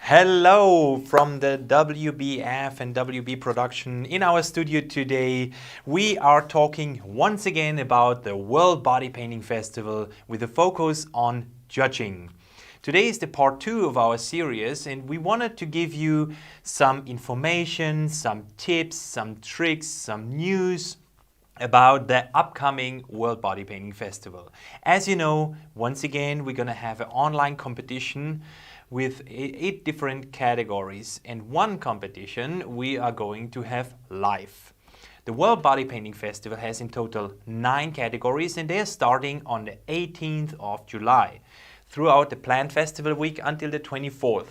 Hello from the WBF and WB production. In our studio today, we are talking once again about the World Bodypainting Festival with a focus on judging. Today is the part 2 of our series, and we wanted to give you some information, some tips, some tricks, some news about the upcoming World Bodypainting Festival. As you know, once again, we're going to have an online competition with 8 different categories, and one competition we are going to have live. The World Bodypainting Festival has in total 9 categories, and they are starting on the 18th of July throughout the planned festival week until the 24th.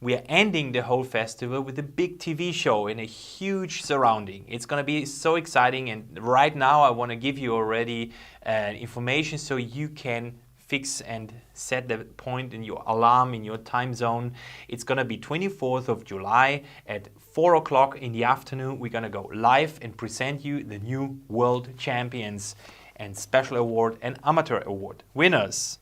We are ending the whole festival with a big TV show in a huge surrounding. It's going to be so exciting, and right now I want to give you already information so you can fix and set the point in your alarm in your time zone. It's going to be 24th of July at 4 o'clock in the afternoon. We're going to go live and present you the new world champions and special award and amateur award winners.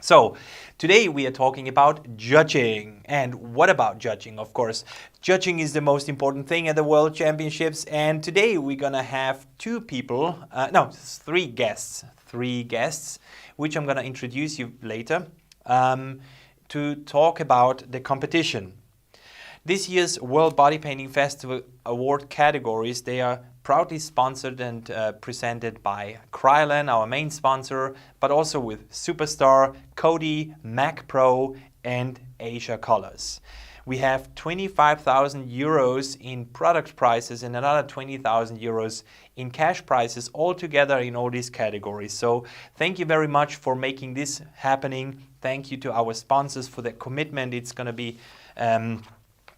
So, today we are talking about judging. And what about judging? Of course, judging is the most important thing at the World Championships. And today we're gonna have three guests, which I'm gonna introduce you later, to talk about the competition. This year's World Bodypainting Festival award categories, they are proudly sponsored and presented by Krylon, our main sponsor, but also with Superstar, Cody, Mac Pro, and Asia Colors. We have 25,000 euros in product prices and another 20,000 euros in cash prizes all together in all these categories. So thank you very much for making this happening. Thank you to our sponsors for their commitment. It's going to be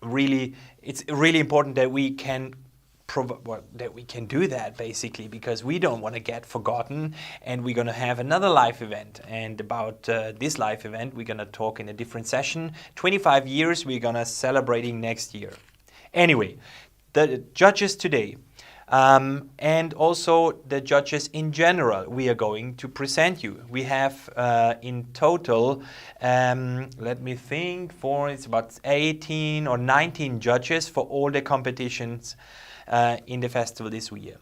it's really important that we can do that, basically, because we don't want to get forgotten, and we're going to have another live event. And about this live event, we're going to talk in a different session. 25 years we're going to celebrating next year. Anyway, the judges today, and also the judges in general, we are going to present you. We have in total, let me think, it's about 18 or 19 judges for all the competitions in the festival this year.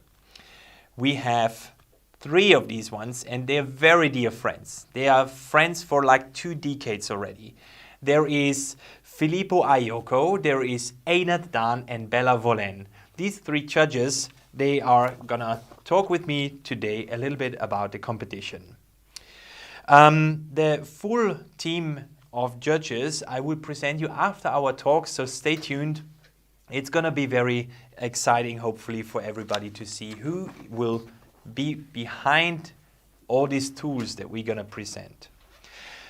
We have 3 of these ones, and they're very dear friends. They are friends for like 2 decades already. There is Filippo, ioco, there is Einat Dan, and Volen. These 3 judges, they are gonna talk with me today a little bit about the competition. The full team of judges I will present you after our talk, so stay tuned. It's gonna be very exciting, hopefully, for everybody to see who will be behind all these tools that we're gonna present.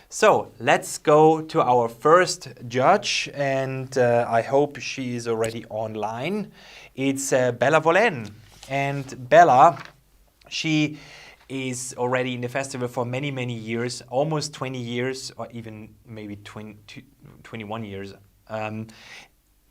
So let's go to our first judge, and I hope she is already online. It's Bella Volen. And Bella, she is already in the festival for many, many years, almost 20 years, or even maybe 21 years.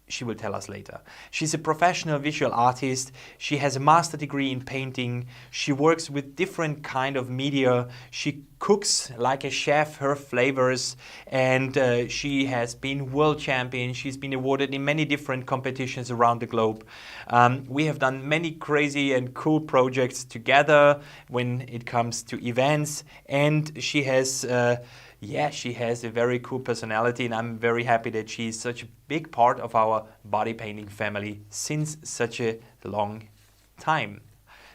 She will tell us later. She's a professional visual artist. She has a master degree in painting. She works with different kind of media. She cooks like a chef her flavors, and she has been world champion. She's been awarded in many different competitions around the globe. We have done many crazy and cool projects together when it comes to events, and she has she has a very cool personality, and I'm very happy that she's such a big part of our body painting family since such a long time.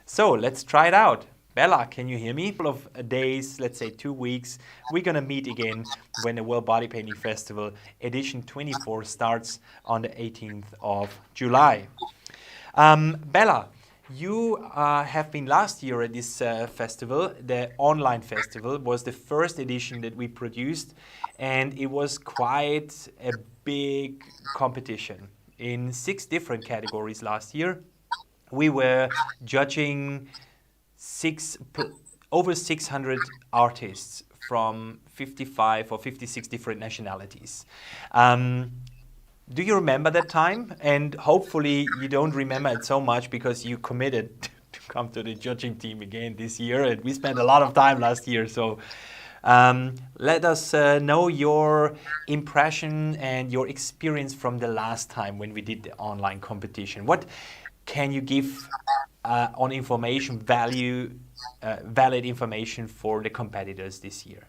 So let's try it out. Bella, can you hear me? A couple of days, let's say 2 weeks, we're gonna meet again when the World Body Painting Festival edition 24 starts on the 18th of July. Bella, you have been last year at this festival. The online festival was the first edition that we produced, and it was quite a big competition in 6 different categories last year. We were judging over 600 artists from 55 or 56 different nationalities. Do you remember that time? And hopefully you don't remember it so much because you committed to come to the judging team again this year, and we spent a lot of time last year. So Let us know your impression and your experience from the last time when we did the online competition. What can you give on information, valid information for the competitors this year?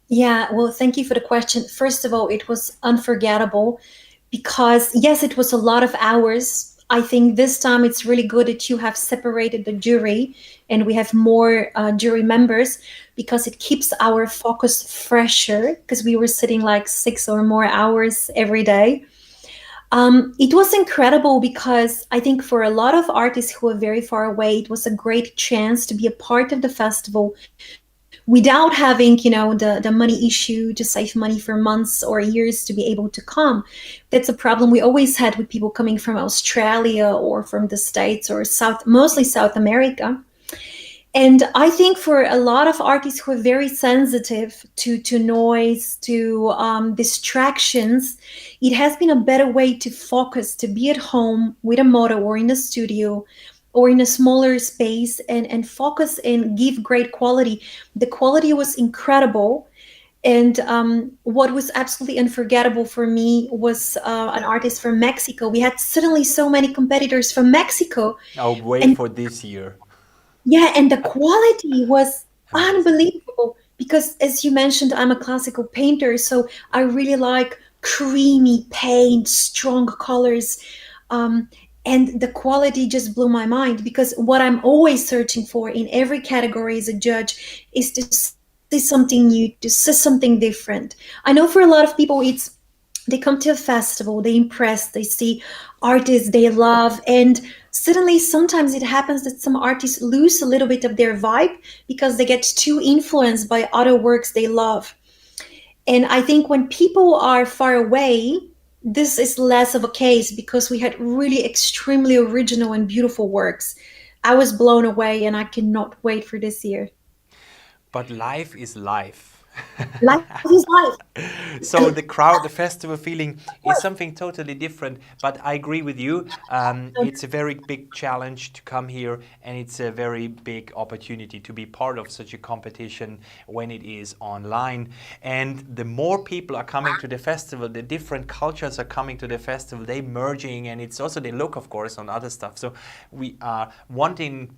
Yeah, well, thank you for the question. First of all, it was unforgettable because, yes, it was a lot of hours. I think this time it's really good that you have separated the jury and we have more jury members because it keeps our focus fresher because we were sitting like 6 or more hours every day. It was incredible because I think for a lot of artists who are very far away, it was a great chance to be a part of the festival without having, the money issue to save money for months or years to be able to come. That's a problem we always had with people coming from Australia or from the States or mostly South America. And I think for a lot of artists who are very sensitive to noise, to distractions, it has been a better way to focus, to be at home with a moto or in a studio or in a smaller space and focus and give great quality. The quality was incredible. And what was absolutely unforgettable for me was an artist from Mexico. We had suddenly so many competitors from Mexico. I'll wait And for this year. yeah, and the quality was Amazing. unbelievable because, as you mentioned, I'm a classical painter, so I really like creamy paint, strong colors. Um, and the quality just blew my mind because what I'm always searching for in every category as a judge is to see something new, to see something different. I know for a lot of people, they come to a festival, they impress, they see artists they love, and suddenly sometimes it happens that some artists lose a little bit of their vibe because they get too influenced by other works they love. And I think when people are far away, this is less of a case because we had really extremely original and beautiful works. I was blown away and I cannot wait for this year. But life is life. Life is life. So the crowd, the festival feeling is something totally different. But I agree with you. It's a very big challenge to come here, and it's a very big opportunity to be part of such a competition when it is online. And the more people are coming to the festival, the different cultures are coming to the festival, they merging, and it's also they look, of course, on other stuff. So we are wanting.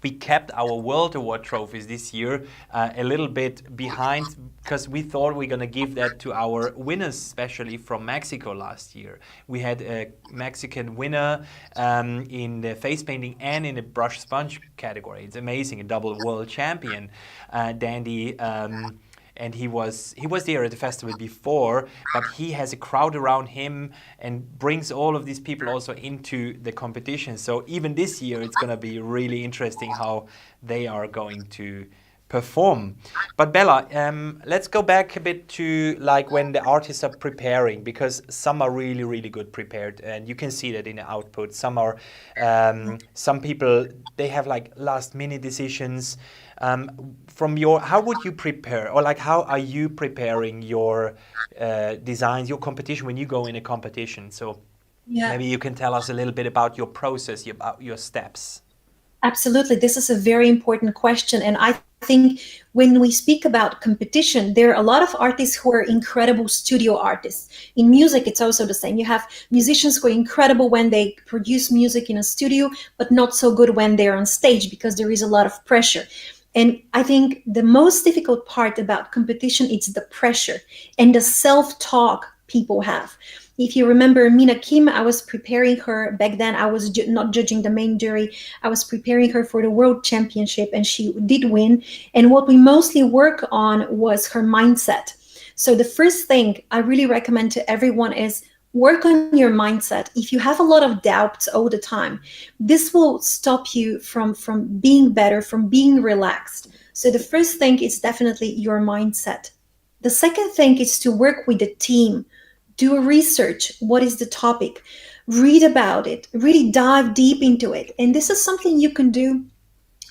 We kept our World Award trophies this year a little bit behind because we thought we are going to give that to our winners, especially from Mexico last year. We had a Mexican winner in the face painting and in the brush sponge category. It's amazing, a double world champion, Dandy. And he was there at the festival before, but he has a crowd around him and brings all of these people also into the competition. So even this year, it's going to be really interesting how they are going to perform. But Bella, let's go back a bit to like when the artists are preparing, because some are really, really good prepared, and you can see that in the output. Some are, some people, they have like last minute decisions. From your, how would you prepare, or like how are you preparing your designs, your competition when you go in a competition? So Yeah. maybe you can tell us a little bit about your process, about your steps. Absolutely. This is a very important question. And I think when we speak about competition, there are a lot of artists who are incredible studio artists. In music, it's also the same. You have musicians who are incredible when they produce music in a studio, but not so good when they're on stage because there is a lot of pressure. And I think the most difficult part about competition is the pressure and the self-talk people have. If you remember Mina Kim, I was preparing her back then. I was not judging the main jury. I was preparing her for the world championship, and she did win. And what we mostly work on was her mindset. So the first thing I really recommend to everyone is work on your mindset. If you have a lot of doubts all the time, this will stop you from being better, from being relaxed. So the first thing is definitely your mindset. The second thing is to work with the team. Do a research. What is the topic? Read about it. Really dive deep into it. And this is something you can do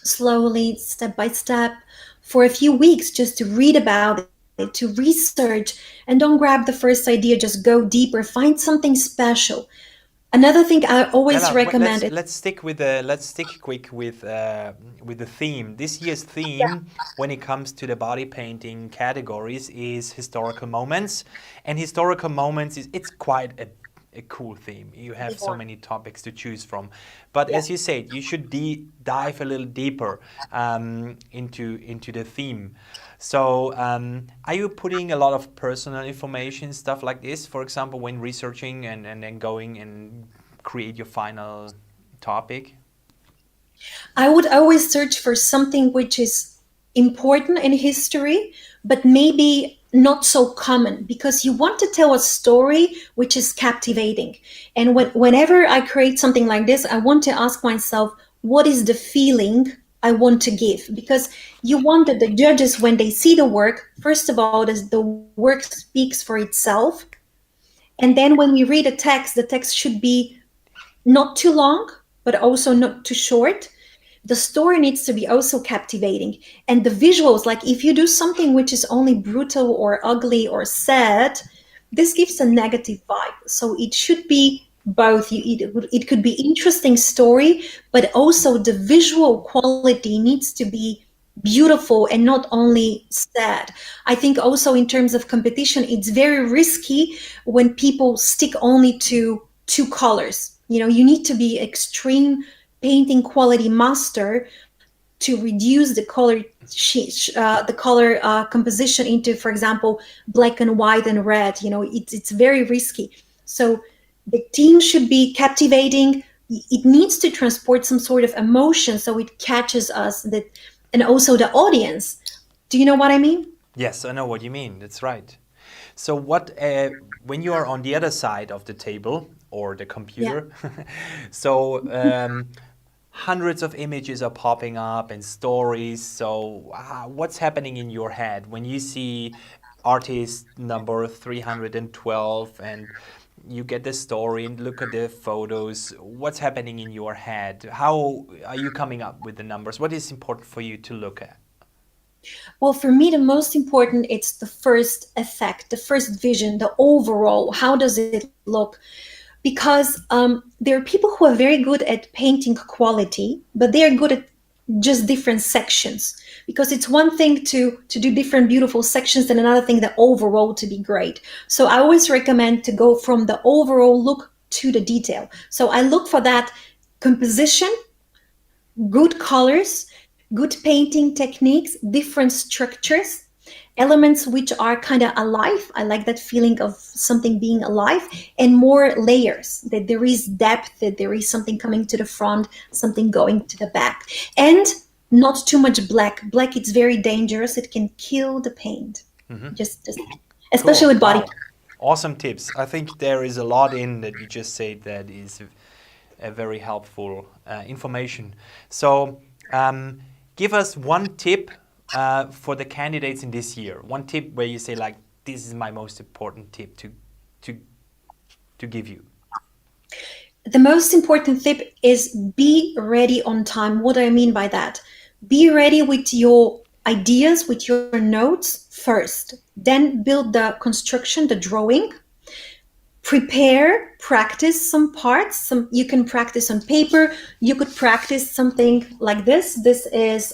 slowly, step by step, for a few weeks, just to read about it, to research, and don't grab the first idea, just go deeper, find something special. Another thing I always Bella, recommend is, let's stick with the theme. This year's theme, when it comes to the body painting categories, is historical moments, and historical moments it's quite a cool theme. You have so many topics to choose from, but as you said, you should dive a little deeper into the theme. So, are you putting a lot of personal information, stuff like this, for example, when researching and then going and create your final topic? I would always search for something which is important in history, but maybe not so common, because you want to tell a story which is captivating. And whenever I create something like this, I want to ask myself, what is the feeling I want to give? Because you want that the judges, when they see the work, first of all, the work speaks for itself. And then when we read the text should be not too long, but also not too short. The story needs to be also captivating. And the visuals, like if you do something which is only brutal or ugly or sad, this gives a negative vibe. So it should be both. It could be interesting story, but also the visual quality needs to be beautiful and not only sad. I think also in terms of competition, it's very risky when people stick only to two colors. You need to be extreme painting quality master to reduce the color composition into, for example, black and white and red. It's very risky. So the theme should be captivating. It needs to transport some sort of emotion, so it catches us, and also the audience. Do you know what I mean? Yes, I know what you mean. That's right. So when you are on the other side of the table or the computer, so hundreds of images are popping up and stories. So what's happening in your head when you see artist number 312 and you get the story and look at the photos? What's happening in your head? How are you coming up with the numbers? What is important for you to look at? Well, for me, the most important, it's the first effect, the first vision, the overall. How does it look? Because there are people who are very good at painting quality, but they are good at just different sections. Because it's one thing to do different beautiful sections and another thing the overall to be great. So I always recommend to go from the overall look to the detail. So I look for that composition, good colors, good painting techniques, different structures, elements which are kind of alive. I like that feeling of something being alive, and more layers, that there is depth, that there is something coming to the front, something going to the back. And not too much black. Black, it's very dangerous. It can kill the paint. Just especially with body. Wow. Awesome tips. I think there is a lot in that you just said that is a very helpful information. So give us one tip for the candidates in this year. One tip where you say, like, this is my most important tip to give you. The most important tip is be ready on time. What do I mean by that? Be ready with your ideas, with your notes first. Then build the construction, the drawing. Prepare, practice some parts. You can practice on paper. You could practice something like this. This is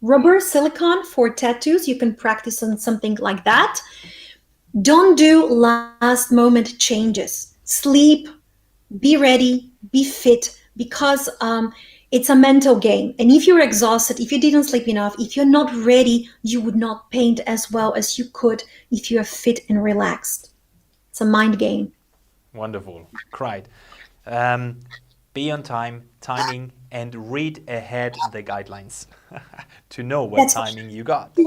rubber silicone for tattoos. You can practice on something like that. Don't do last moment changes. Sleep, be ready, be fit, because it's a mental game. And if you're exhausted, if you didn't sleep enough, if you're not ready, you would not paint as well as you could if you're fit and relaxed. It's a mind game. Wonderful. Great. Be on time, timing, and read ahead the guidelines to know what timing you got.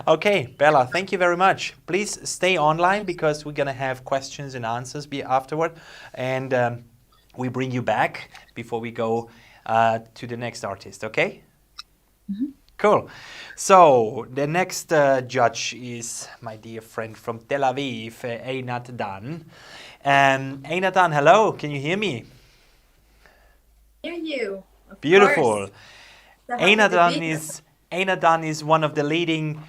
Okay, Bella, thank you very much. Please stay online because we're going to have questions and answers afterward. And we bring you back before we go to the next artist, okay? Cool. So the next judge is my dear friend from Tel Aviv, Einat Dan. Einat Dan, hello, can you hear me? Hear you. Beautiful. Einat Dan is one of the leading,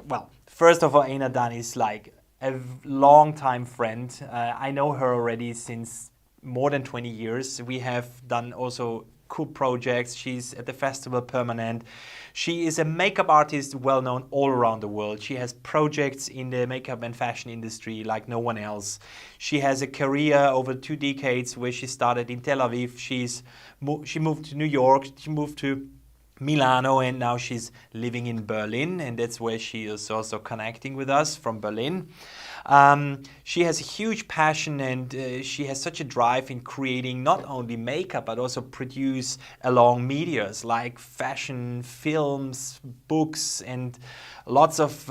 well, first of all, Einat Dan is like long time friend. I know her already since more than 20 years. We have done also cool projects. She's at the festival permanent. She is a makeup artist well known all around the world. She has projects in the makeup and fashion industry like no one else. She has a career over 2 decades where she started in Tel Aviv. She moved to New York. She moved to Milano, and now she's living in Berlin, and that's where she is also connecting with us from Berlin. She has a huge passion, and she has such a drive in creating not only makeup but also produce along medias like fashion, films, books, and lots of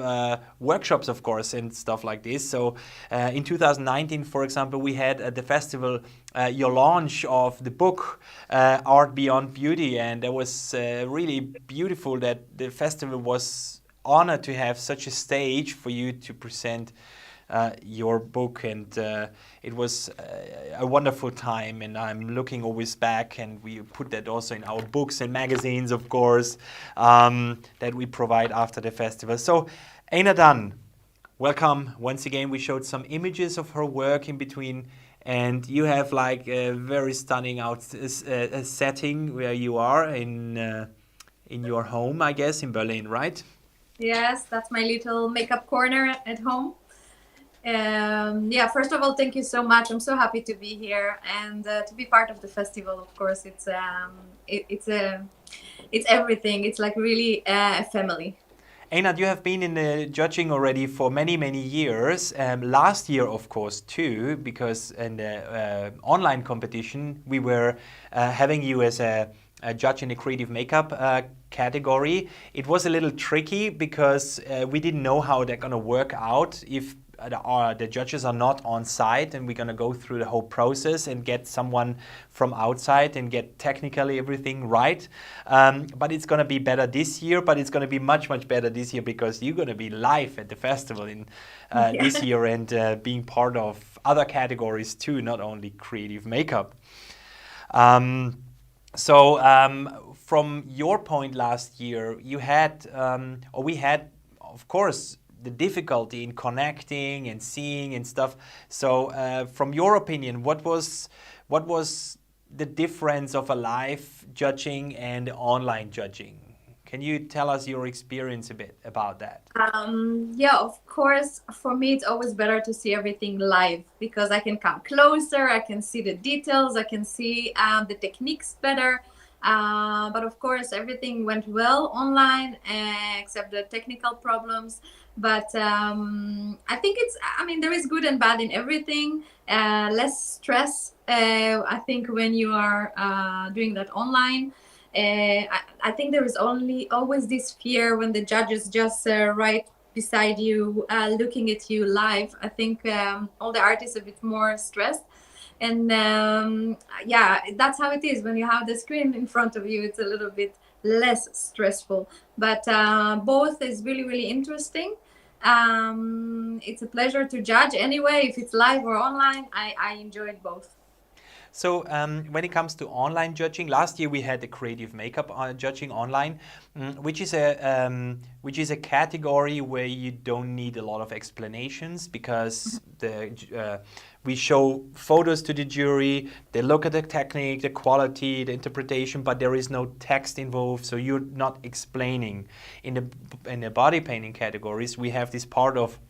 workshops, of course, and stuff like this. So in 2019, for example, we had at the festival your launch of the book Art Beyond Beauty, and it was really beautiful that the festival was honored to have such a stage for you to present your book, and it was a wonderful time, and I'm looking always back, and we put that also in our books and magazines, of course, that we provide after the festival. So Einat Dan, welcome once again. We showed some images of her work in between, and you have like a very stunning setting where you are in your home, I guess, in Berlin, right? Yes, that's my little makeup corner at home. Yeah, first of all, thank you so much. I'm so happy to be here and to be part of the festival. Of course, it's everything. It's like really a family. Einat, you have been in the judging already for many, many years. Last year, of course, too, because in the online competition, we were having you as a judge in the creative makeup category. It was a little tricky because we didn't know how they're going to work out if the judges are not on site, and we're going to go through the whole process and get someone from outside and get technically everything right. But it's going to be better this year, but it's going to be much, much better this year because you're going to be live at the festival in this year and being part of other categories too, not only creative makeup. So from your point last year, you had, or we had, of course, the difficulty in connecting and seeing and stuff. So from your opinion, what was the difference of a live judging and online judging? Can you tell us your experience a bit about that? Yeah, of course. For me, it's always better to see everything live because I can come closer, I can see the details, I can see the techniques better. But of course, everything went well online except the technical problems. But I think there is good and bad in everything. Less stress, I think, when you are doing that online. I think there is always this fear when the judges just right beside you, looking at you live. I think all the artists are a bit more stressed. And yeah, that's how it is. When you have the screen in front of you, it's a little bit less stressful. But both is really, really interesting. It's a pleasure to judge anyway, if it's live or online. I enjoyed both. So when it comes to online judging, last year we had the creative makeup judging online, which is a category where you don't need a lot of explanations because we show photos to the jury, they look at the technique, the quality, the interpretation, but there is no text involved, so you're not explaining. In the body painting categories, we have this part of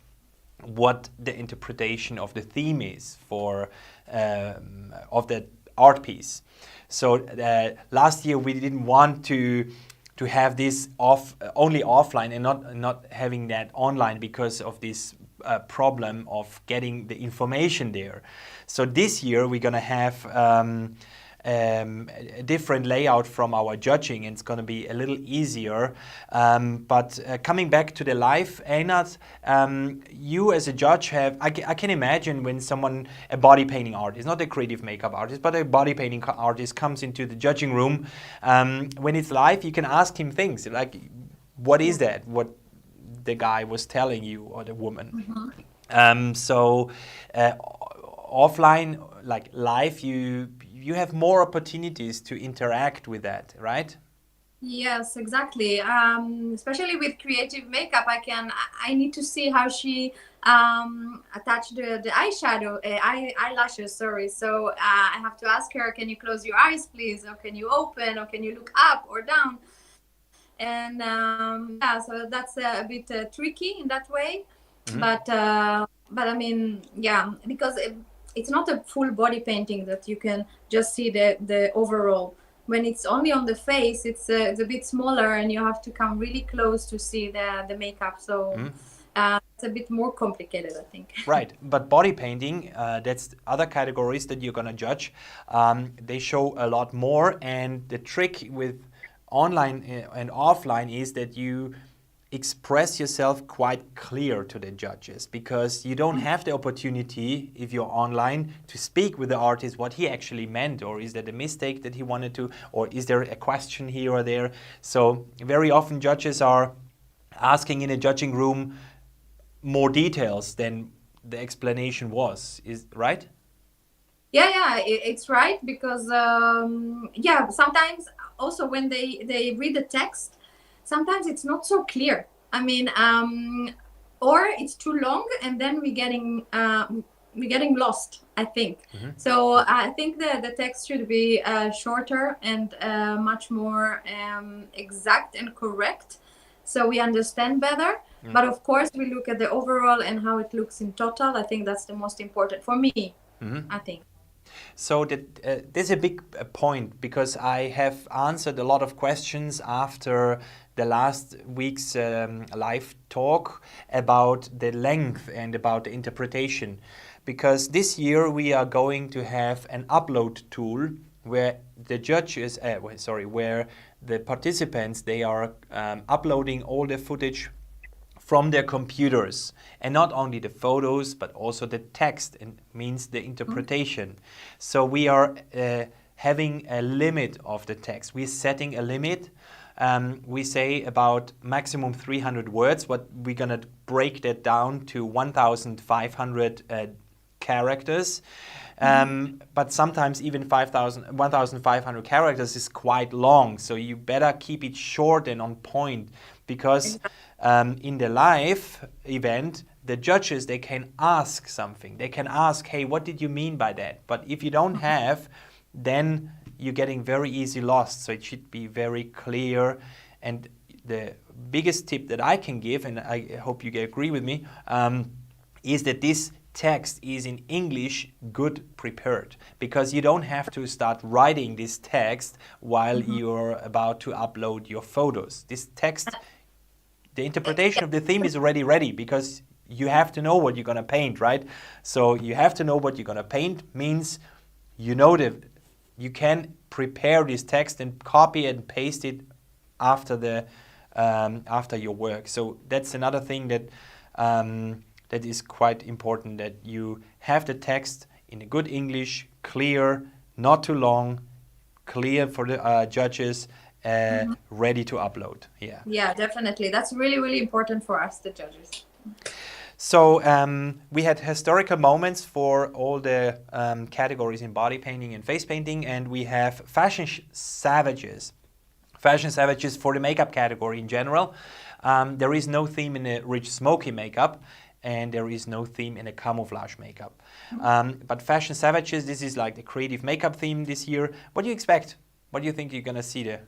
what the interpretation of the theme is for of the art piece. So last year we didn't want to have this only offline and not having that online because of this problem of getting the information there. So this year we're gonna have a different layout from our judging, and it's going to be a little easier. But coming back to the live, Einat, you as a judge I can imagine when a body painting artist, not a creative makeup artist, but a body painting artist comes into the judging room, when it's live, you can ask him things like, what is that? What the guy was telling you, or the woman. So offline, like live, you have more opportunities to interact with that, right? Yes, exactly. Especially with creative makeup, I need to see how she attached the eyeshadow, eyelashes. Sorry. So I have to ask her, can you close your eyes, please, or can you open, or can you look up or down? And yeah, so that's a bit tricky in that way. But I mean, yeah, because it's not a full body painting that you can just see the overall. When it's only on the face, it's a bit smaller, and you have to come really close to see the makeup. So it's a bit more complicated, I think. Right, but body painting, that's other categories that you're gonna judge. They show a lot more, and the trick with online and offline is that you express yourself quite clear to the judges, because you don't have the opportunity, if you're online, to speak with the artist what he actually meant, or is that a mistake that he wanted to, or is there a question here or there. So very often judges are asking in a judging room more details than the explanation was, is right? Yeah, it's right, because yeah, sometimes also when they read the text, sometimes it's not so clear. I mean, or it's too long, and then we're getting lost, I think. So I think the text should be shorter and much more exact and correct, so we understand better. But of course, we look at the overall and how it looks in total. I think that's the most important for me. I think. So that this is a big point, because I have answered a lot of questions after the last week's live talk about the length and about the interpretation. Because this year we are going to have an upload tool where the judges, where the participants, they are uploading all the footage from their computers, and not only the photos but also the text, and means the interpretation. So we are having a limit of the text. We're setting a limit. We say about maximum 300 words, but we're gonna break that down to 1,500 characters. But sometimes even 1,500 characters is quite long, so you better keep it short and on point, because in the live event, the judges, they can ask something. They can ask, hey, what did you mean by that? But if you don't have, then you're getting very easy lost. So it should be very clear. And the biggest tip that I can give, and I hope you agree with me, is that this text is in English good prepared, because you don't have to start writing this text while you're about to upload your photos. This text, the interpretation of the theme is already ready, because you have to know what you're going to paint, right? So you have to know what you're going to paint, means you know that you can prepare this text and copy and paste it after the after your work. So that's another thing that that is quite important, that you have the text in a good English, clear, not too long, clear for the judges, ready to upload. Yeah, definitely. That's really, really important for us, the judges. So we had historical moments for all the categories in body painting and face painting, and we have fashion savages. Fashion savages for the makeup category in general. There is no theme in a rich smoky makeup, and there is no theme in a camouflage makeup. But fashion savages, this is like the creative makeup theme this year. What do you expect? What do you think you're gonna see there?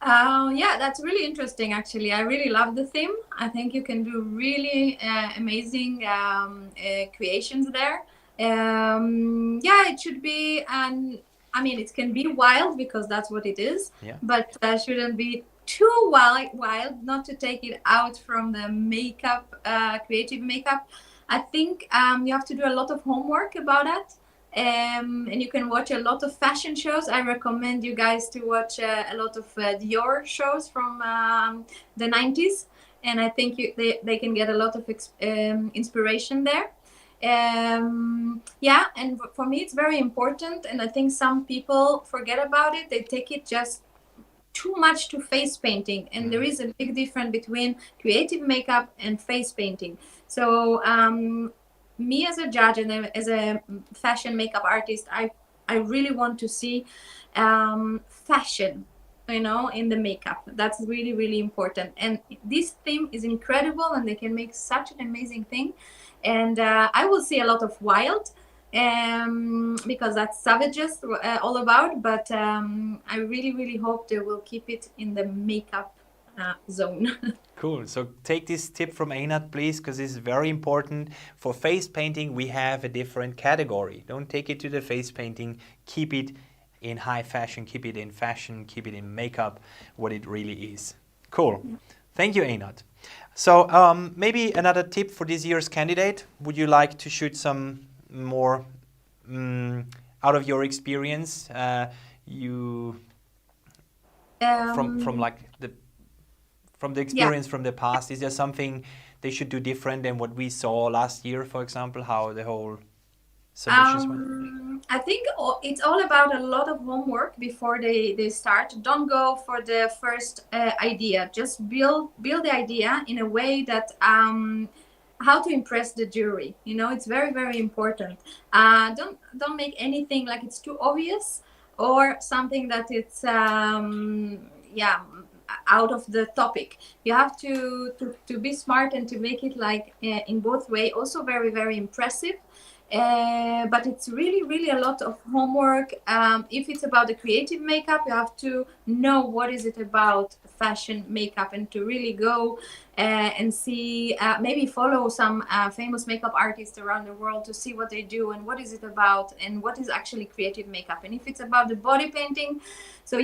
Yeah, that's really interesting, actually. I really love the theme. I think you can do really amazing creations there. Yeah, it should be, I mean, it can be wild, because that's what it is, but shouldn't be too wild, not to take it out from the makeup, creative makeup. I think you have to do a lot of homework about that. And you can watch a lot of fashion shows. I recommend you guys to watch a lot of Dior shows from the 90s. And I think they can get a lot of inspiration there. Yeah, and for me, it's very important. And I think some people forget about it. They take it just too much to face painting. And there is a big difference between creative makeup and face painting. So me as a judge and as a fashion makeup artist, I really want to see fashion in the makeup. That's really, really important. And this theme is incredible, and they can make such an amazing thing. And I will see a lot of wild, because that's savages all about. But I really, really hope they will keep it in the makeup zone. Cool. So take this tip from Einat, please, because this is very important. For face painting, we have a different category. Don't take it to the face painting. Keep it in high fashion, keep it in fashion, keep it in makeup, what it really is. Cool. Thank you, Einat. So maybe another tip for this year's candidate. Would you like to shoot some more out of your experience? From the experience from the past, is there something they should do different than what we saw last year, for example, how the whole submissions went? I think it's all about a lot of homework before they start. Don't go for the first idea. Just build the idea in a way that how to impress the jury. It's very, very important. Don't make anything like it's too obvious, or something that it's out of the topic. You have to be smart and to make it like in both way, also very, very impressive. But it's really, really a lot of homework. If it's about the creative makeup, you have to know what is it about fashion makeup, and to really go and see, maybe follow some famous makeup artists around the world to see what they do and what is it about and what is actually creative makeup. And if it's about the body painting, so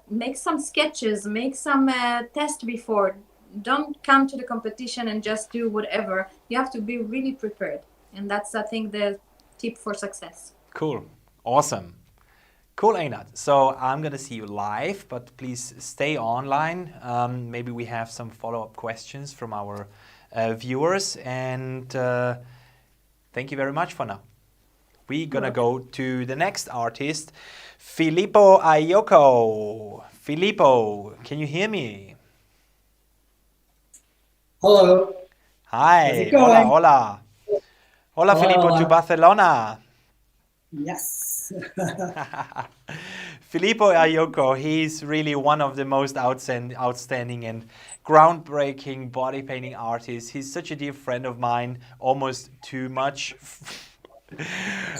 make some sketches, make some test before. Don't come to the competition and just do whatever. You have to be really prepared. And that's, I think, the tip for success. Cool. Awesome. Cool, Einat. So I'm going to see you live, but please stay online. Maybe we have some follow-up questions from our viewers. And thank you very much for now. We're going to go to the next artist, Filippo Ioco. Filippo, can you hear me? Hello. Hi. How's it going? Hola. Hola, Filippo, to Barcelona. Yes. Filippo Ioco, he's really one of the most outstanding and groundbreaking body painting artists. He's such a dear friend of mine, almost too much.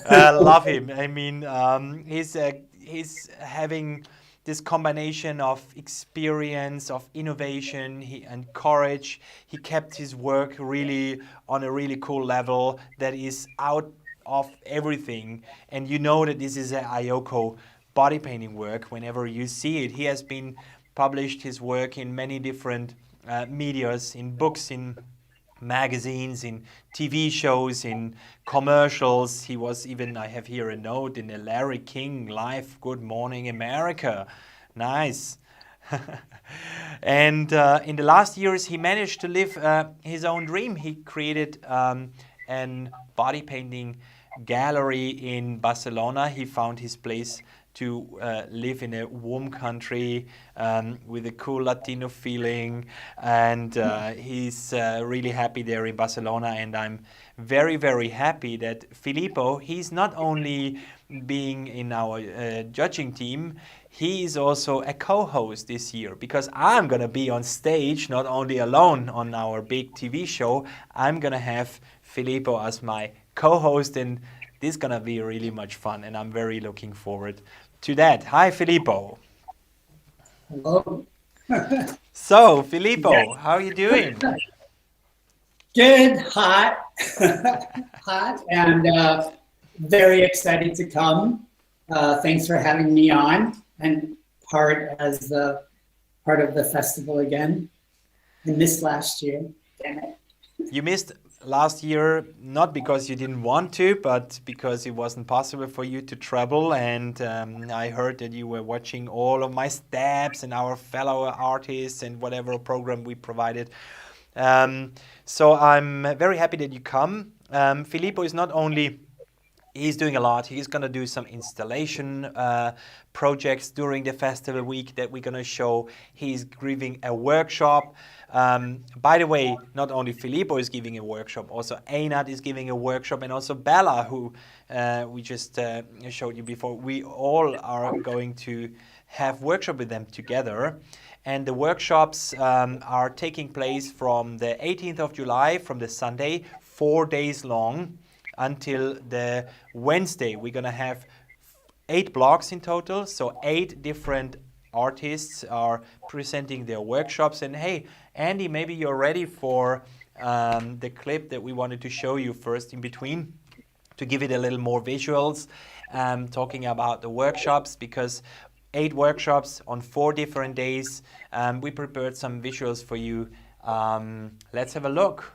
Love him. I mean, he's having this combination of experience, of innovation and courage. He kept his work really on a really cool level that is out of everything. And you know that this is an Ioco body painting work whenever you see it. He has been published his work in many different medias, in books, in magazines, in TV shows, in commercials. He was even, I have here a note, in a Larry King Live Good Morning America. Nice. And in the last years, he managed to live his own dream. He created an body painting gallery in Barcelona. He found his place to live in a warm country with a cool Latino feeling, and he's really happy there in Barcelona. And I'm very, very happy that Filippo, he's not only being in our judging team, he is also a co-host this year, because I'm gonna be on stage, not only alone on our big TV show. I'm gonna have Filippo as my co-host, and this is gonna be really much fun, and I'm very looking forward to that. Hi, Filippo. Hello. So, Filippo, how are you doing? Good, hot, hot, and very excited to come. Thanks for having me on and part of the festival again. I missed last year, damn it. You missed last year, not because you didn't want to, but because it wasn't possible for you to travel. And I heard that you were watching all of my steps and our fellow artists and whatever program we provided. So I'm very happy that you come. Filippo is not only, he's doing a lot. He's going to do some installation projects during the festival week that we're going to show. He's giving a workshop. By the way, not only Filippo is giving a workshop, also Einat is giving a workshop, and also Bella, who we just showed you before. We all are going to have workshop with them together. And the workshops are taking place from the 18th of July, from the Sunday, 4 days long, until the Wednesday. We're going to have 8 blocks in total, so 8 different artists are presenting their workshops. And hey, Andy, maybe you're ready for the clip that we wanted to show you first in between, to give it a little more visuals, talking about the workshops, because 8 workshops on 4 different days. We prepared some visuals for you. Let's have a look.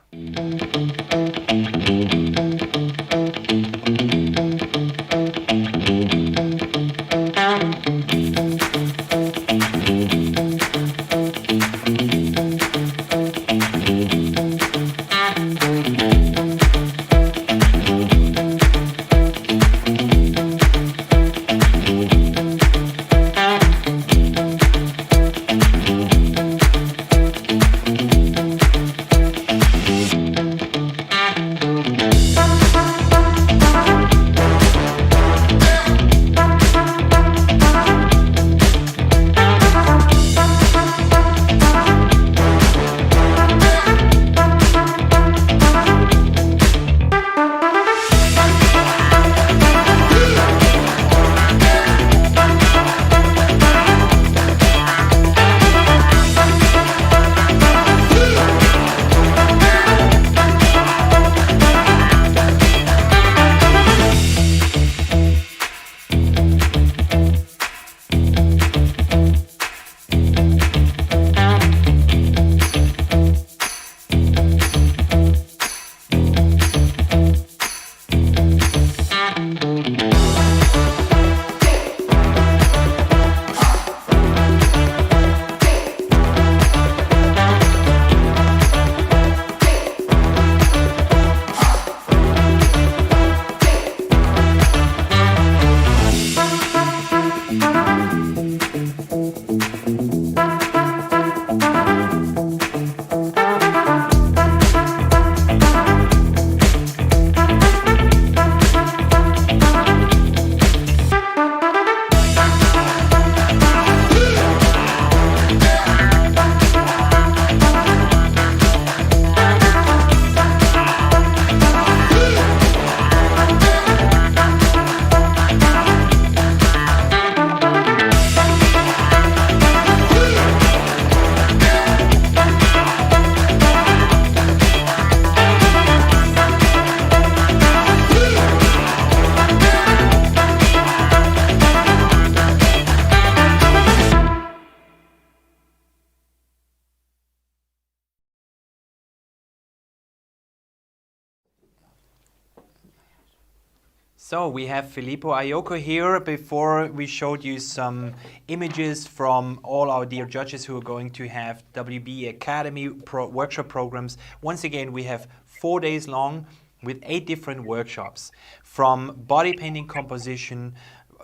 So we have Filippo Ioco here. Before we showed you some images from all our dear judges who are going to have WB Academy workshop programs. Once again, we have 4 days long with 8 different workshops, from body painting composition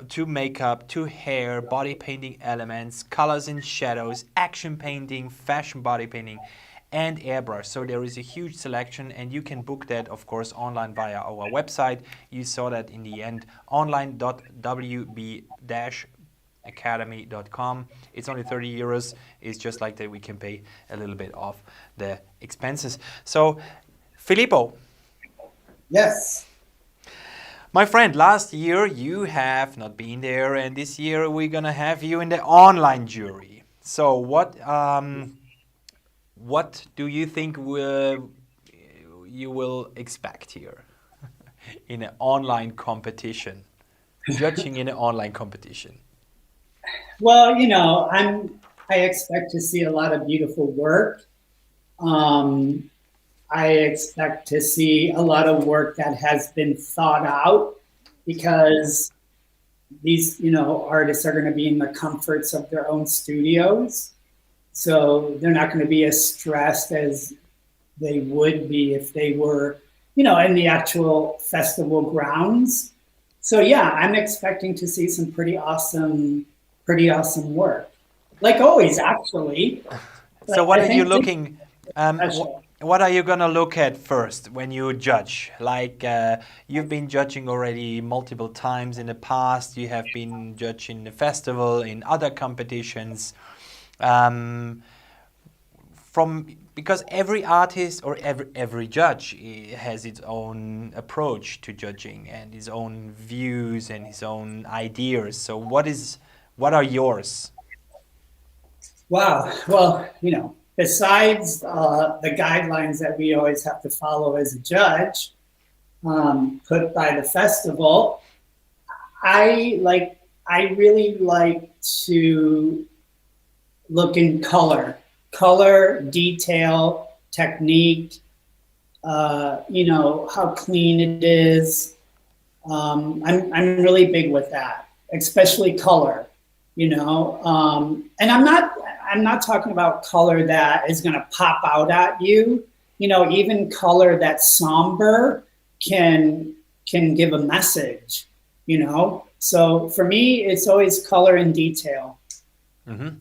to makeup, to hair, body painting elements, colors and shadows, action painting, fashion body painting, and airbrush. So there is a huge selection, and you can book that, of course, online via our website. You saw that in the end, online.wb-academy.com. It's only 30 euros. It's just like that we can pay a little bit off the expenses. So, Filippo. Yes. My friend, last year you have not been there, and this year we're gonna have you in the online jury. So what do you think you will expect here in an online competition, judging in an online competition? Well, you know, I expect to see a lot of beautiful work. I expect to see a lot of work that has been thought out, because these, you know, artists are going to be in the comforts of their own studios. So they're not going to be as stressed as they would be if they were, you know, in the actual festival grounds. So yeah, I'm expecting to see some pretty awesome work. Like always, actually. So what are you looking? What are you gonna look at first when you judge? Like you've been judging already multiple times in the past. You have been judging the festival in other competitions. Um, because every artist or every judge has its own approach to judging and his own views and his own ideas. So what are yours? Wow. Well, besides the guidelines that we always have to follow as a judge, put by the festival, I really like to look in color, detail, technique, how clean it is. I'm really big with that, especially color, and I'm not talking about color that is going to pop out at you. Even color that's somber can give a message, So for me, it's always color and detail. Mm-hmm.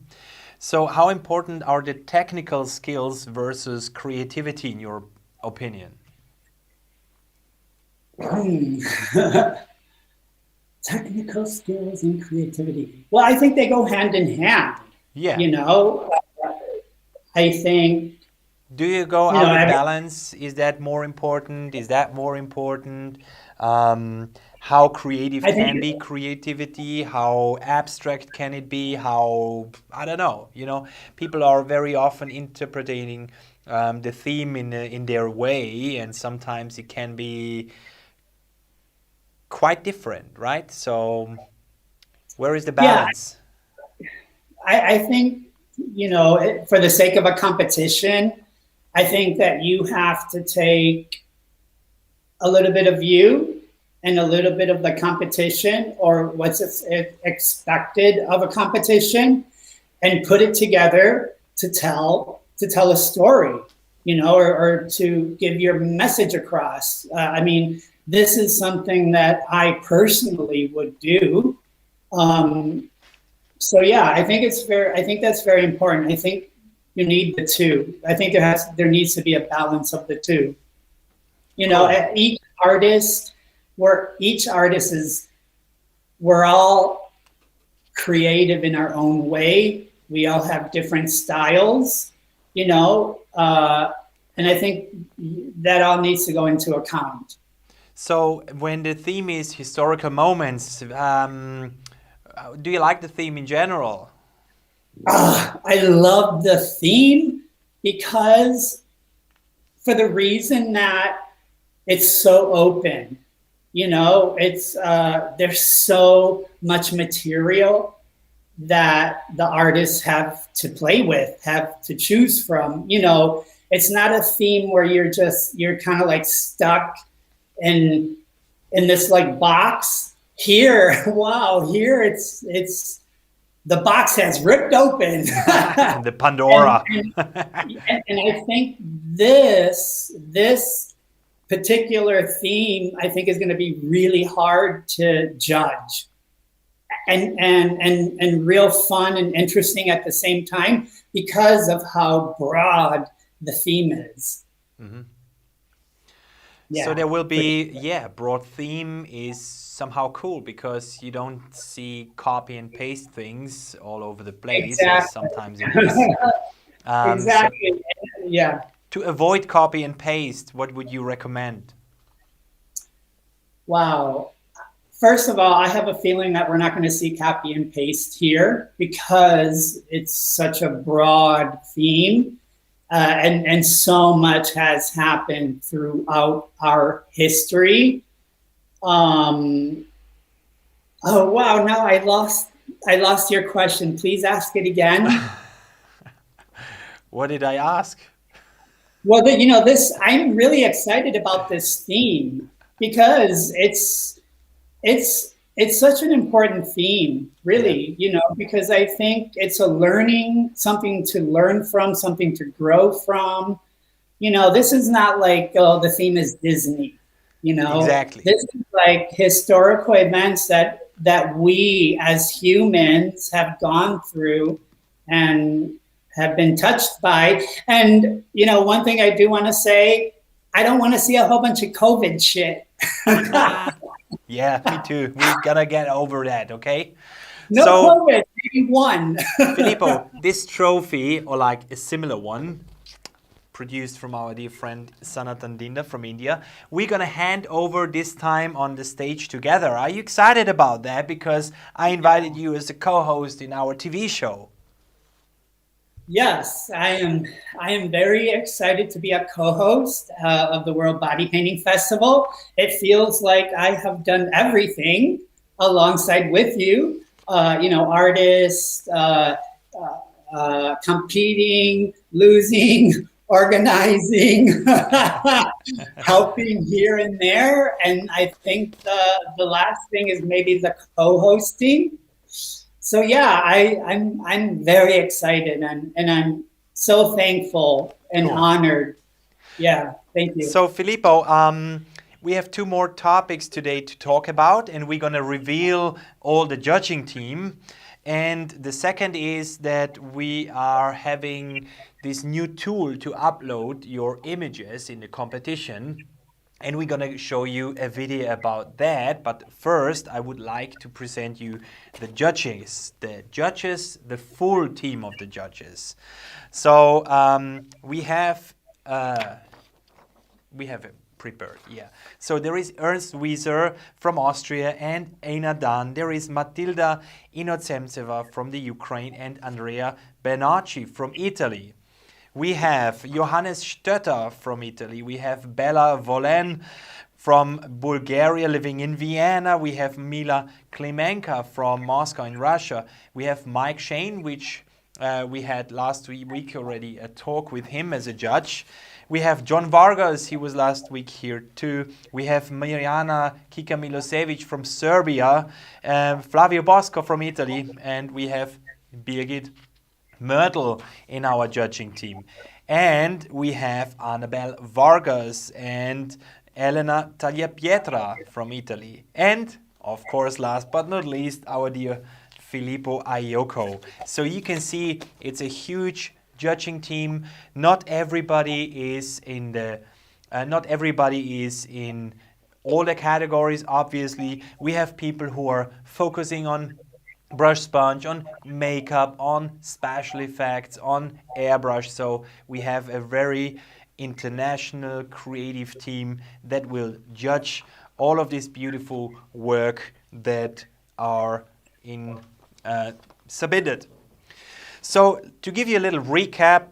So how important are the technical skills versus creativity in your opinion? Technical skills and creativity. Well, I think they go hand in hand. Yeah. I think. Do you go out of balance? Is that more important? Is that more important? How creative can be creativity? How abstract can it be? How, I don't know, people are very often interpreting the theme in their way, and sometimes it can be quite different, right? So where is the balance? Yeah. I think, for the sake of a competition, I think that you have to take a little bit of you and a little bit of the competition or what's expected of a competition and put it together to tell a story, or to give your message across. This is something that I personally would do. So yeah, I think that's very important. I think you need the two. I think there needs to be a balance of the two. Each artist, we're all creative in our own way. We all have different styles, and I think that all needs to go into account. So when the theme is historical moments, do you like the theme in general? I love the theme because for the reason that it's so open, it's there's so much material that the artists have to play with, have to choose from. It's not a theme where you're kind of like stuck in this like box. Here, wow, here it's the box has ripped open. The Pandora. and I think this particular theme, I think, is going to be really hard to judge, and real fun and interesting at the same time because of how broad the theme is. Mm-hmm. Yeah. So there will be, broad theme is somehow cool because you don't see copy and paste things all over the place. Exactly. Sometimes it is. Exactly. So yeah. to avoid copy and paste, what would you recommend? Wow. First of all, I have a feeling that we're not going to see copy and paste here because it's such a broad theme. And so much has happened throughout our history. Oh wow! Now I lost your question. Please ask it again. What did I ask? Well, I'm really excited about this theme because it's such an important theme, really, because I think it's something to learn from, something to grow from. This is not like, the theme is Disney, Exactly. This is like historical events that we as humans have gone through and have been touched by. And, you know, one thing I do want to say, I don't want to see a whole bunch of COVID shit. Yeah, me too. We're gonna get over that, okay? No So, COVID, maybe one. Filippo, this trophy, or like a similar one, produced from our dear friend Einat Dan from India, we're gonna hand over this time on the stage together. Are you excited about that? Because I invited you as a co-host in our TV show. Yes, I am. I am very excited to be a co-host of the World Bodypainting Festival. It feels like I have done everything alongside with you. You know, artists, competing, losing, organizing, helping here and there. And I think the last thing is maybe the co-hosting. So yeah, I'm very excited and I'm so thankful and Cool. honored. Yeah, thank you. So, Filippo, we have two more topics today to talk about, and we're going to reveal all the judging team. And the second is that we are having this new tool to upload your images in the competition. And we're going to show you a video about that. But first, I would like to present you the judges, the full team of the judges. So we have it prepared, yeah. So there is Ernst Wieser from Austria and Einat Dan. There is Matilda Inozemtseva from the Ukraine and Andrea Bernacci from Italy. We have Johannes Stötter from Italy. We have Bella Volen from Bulgaria living in Vienna. We have Mila Klimenka from Moscow in Russia. We have Mike Shane, which we had last week already a talk with him as a judge. We have John Vargas, he was last week here too. We have Mirjana Kika Milosevic from Serbia, Flavio Bosco from Italy, and we have Birgit Myrtle in our judging team. And we have Annabelle Vargas and Elena Tagliapietra from Italy. And, of course, last but not least, our dear Filippo Ioco. So you can see it's a huge judging team. Not everybody is in all the categories, obviously. We have people who are focusing on brush sponge, on makeup, on special effects, on airbrush. So we have a very international creative team that will judge all of this beautiful work that are submitted. So to give you a little recap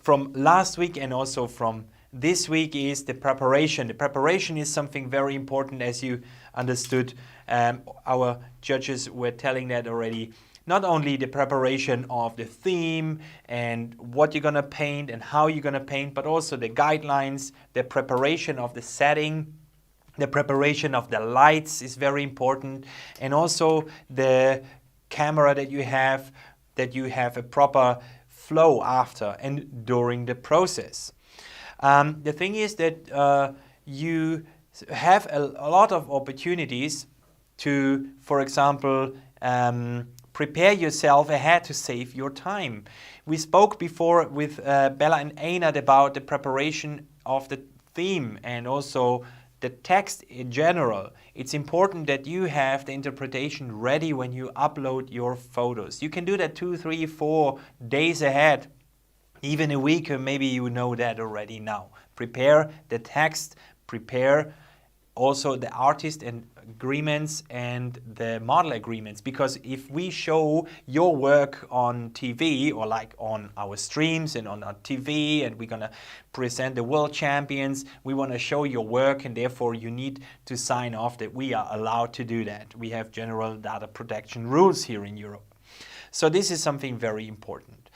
from last week and also from this week is the preparation. The preparation is something very important, as you understood. Our judges were telling that already. Not only the preparation of the theme and what you're going to paint and how you're going to paint, but also the guidelines, the preparation of the setting, the preparation of the lights is very important, and also the camera that you have a proper flow after and during the process. The thing is that you have a lot of opportunities to, for example, prepare yourself ahead to save your time. We spoke before with Bella and Einat about the preparation of the theme and also the text in general. It's important that you have the interpretation ready when you upload your photos. You can do that 2, 3, 4 days ahead, even a week, or maybe you know that already now. Prepare the text, prepare also the artist and agreements and the model agreements, because if we show your work on TV or like on our streams and on our TV and we're gonna present the world champions, we want to show your work, and therefore you need to sign off that we are allowed to do that. We have general data protection rules here in Europe. So this is something very important.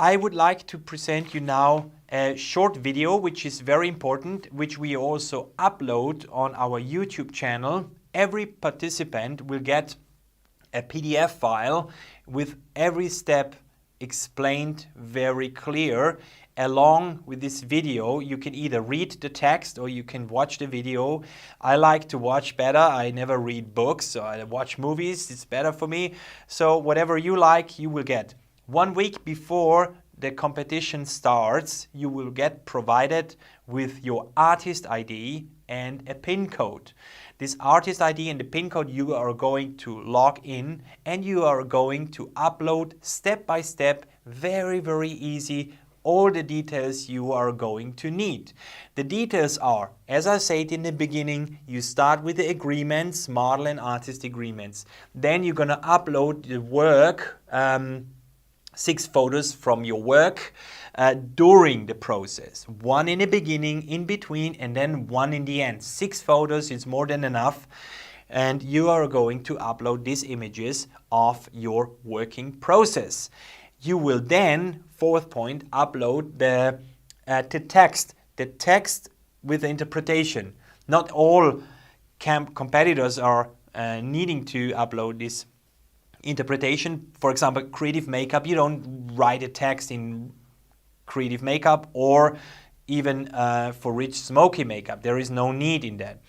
I would like to present you now a short video, which is very important, which we also upload on our YouTube channel. Every participant will get a PDF file with every step explained very clear. Along with this video, you can either read the text or you can watch the video. I like to watch better. I never read books, so I watch movies. It's better for me. So whatever you like, you will get. 1 week before the competition starts, you will get provided with your artist ID and a PIN code. This artist ID and the PIN code, you are going to log in and you are going to upload step by step, very, very easy, all the details you are going to need. The details are, as I said in the beginning, you start with the agreements, model and artist agreements. Then you're gonna upload the work, 6 photos from your work during the process. 1 in the beginning, in between, and then 1 in the end. 6 photos is more than enough. And you are going to upload these images of your working process. You will then, 4th point, upload the text. The text with the interpretation. Not all competitors are needing to upload this interpretation. For example, creative makeup, you don't write a text in creative makeup, or even for rich smoky makeup. There is no need in that.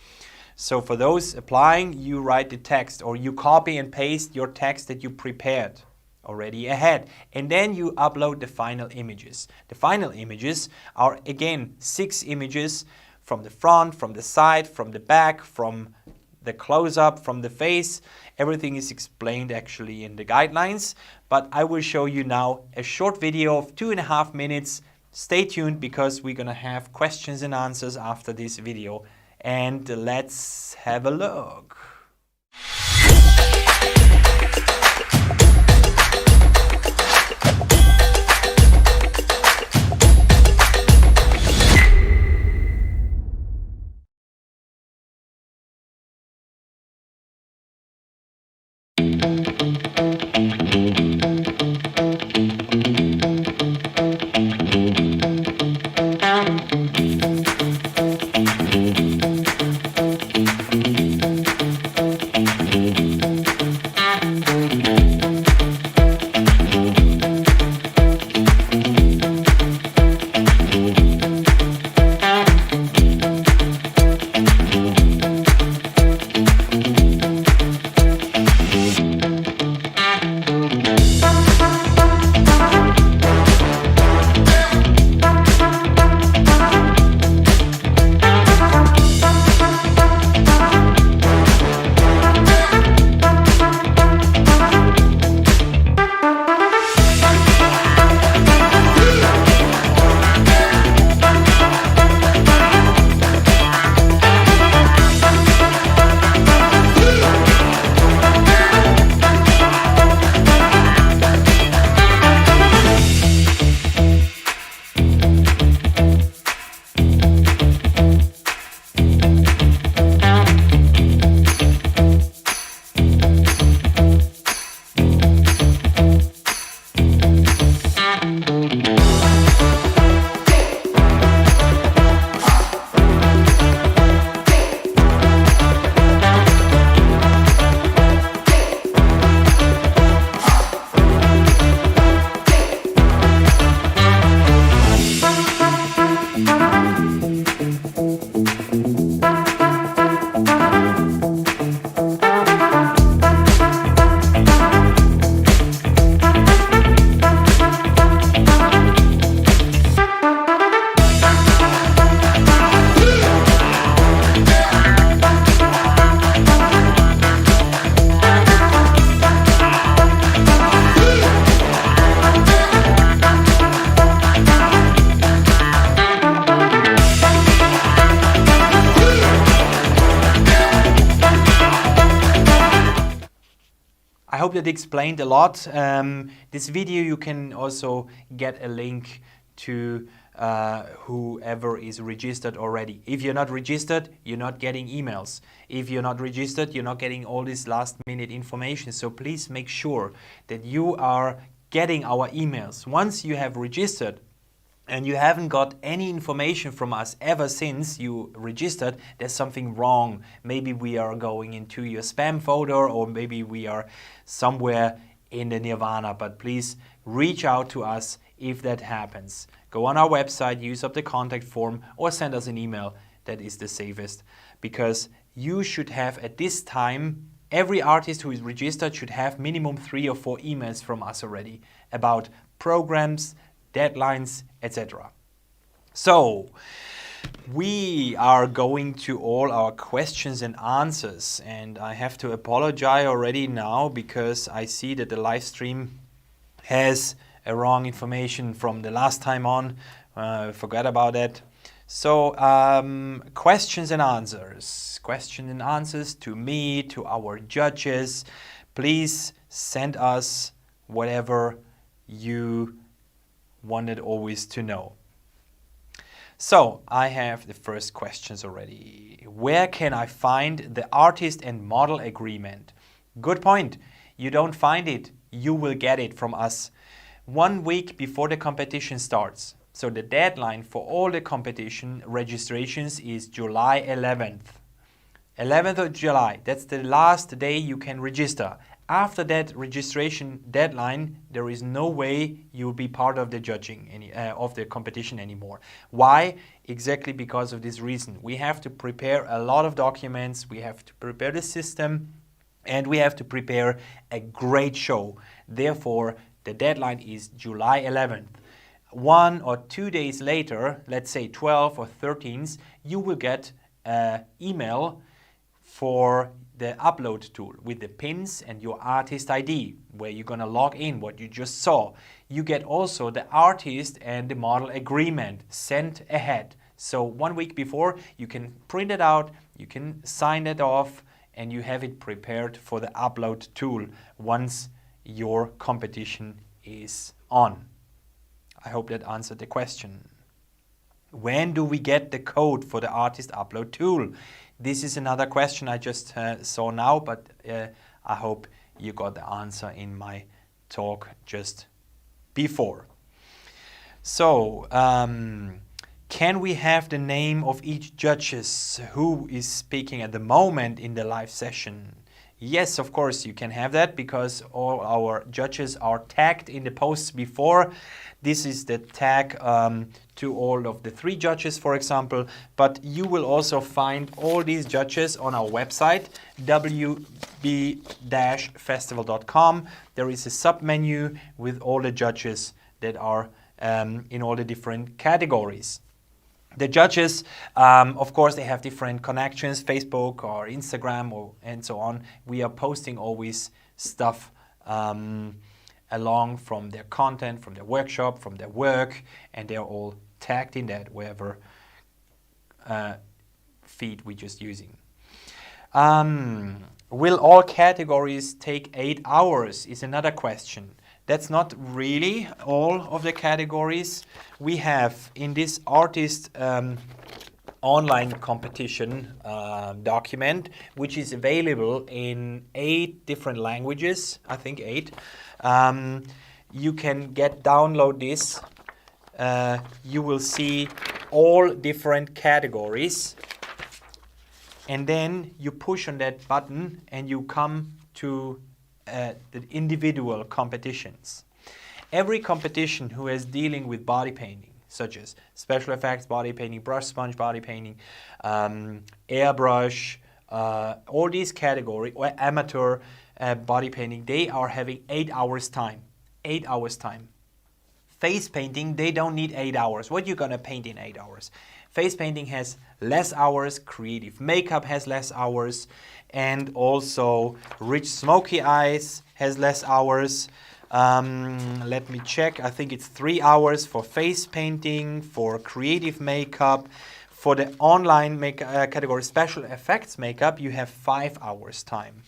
So for those applying, you write the text, or you copy and paste your text that you prepared already ahead, and then you upload the final images. The final images are again 6 images from the front, from the side, from the back, from the close-up, from the face. Everything is explained actually in the guidelines, but I will show you now a short video of 2.5 minutes. Stay tuned, because we're gonna have questions and answers after this video, and let's have a look. I hope that explained a lot. This video, you can also get a link to whoever is registered already. If you're not registered, you're not getting emails. If you're not registered, you're not getting all this last minute information. So please make sure that you are getting our emails. Once you have registered and you haven't got any information from us ever since you registered, there's something wrong. Maybe we are going into your spam folder, or maybe we are somewhere in the nirvana. But please reach out to us if that happens. Go on our website, use up the contact form, or send us an email. That is the safest, because you should have at this time every artist who is registered should have minimum 3 or 4 emails from us already about programs, deadlines, etc. So, we are going to all our questions and answers, and I have to apologize already now because I see that the live stream has a wrong information from the last time on. Forgot about that. So, questions and answers. Questions and answers to me, to our judges. Please send us whatever you wanted always to know. So, I have the first questions already. Where can I find the artist and model agreement? Good point. You don't find it, you will get it from us 1 week before the competition starts. So the deadline for all the competition registrations is July 11th. 11th of July, that's the last day you can register. After that registration deadline, there is no way you'll be part of the judging of the competition anymore. Why? Exactly because of this reason. We have to prepare a lot of documents, we have to prepare the system, and we have to prepare a great show. Therefore, the deadline is July 11th. 1 or 2 days later, let's say 12th or 13th, you will get an email for the upload tool with the pins and your artist ID, where you're gonna log in what you just saw. You get also the artist and the model agreement sent ahead. So 1 week before, you can print it out, you can sign it off, and you have it prepared for the upload tool once your competition is on. I hope that answered the question. When do we get the code for the artist upload tool? This is another question I just saw now, but I hope you got the answer in my talk just before. So, can we have the name of each judges who is speaking at the moment in the live session? Yes, of course you can have that because all our judges are tagged in the posts before. This is the tag to all of the 3 judges, for example, but you will also find all these judges on our website, wb-festival.com. There is a sub-menu with all the judges that are in all the different categories. The judges, of course, they have different connections, Facebook or Instagram and so on. We are posting always stuff along from their content, from their workshop, from their work, and they're all tagged in that wherever feed we're just using. Will all categories take 8 hours is another question. That's not really all of the categories. We have in this artist online competition document, which is available in 8 different languages, I think 8. You can download this. You will see all different categories. And then you push on that button and you come to the individual competitions. Every competition who is dealing with body painting, such as special effects body painting, brush sponge body painting, airbrush, all these categories, or amateur body painting, they are having 8 hours time. 8 hours time. Face painting, they don't need 8 hours. What you gonna paint in 8 hours? Face painting has less hours, creative makeup has less hours, and also rich smoky eyes has less hours. Let me check. I think it's 3 hours for face painting, for creative makeup. For the online category special effects makeup, you have 5 hours time.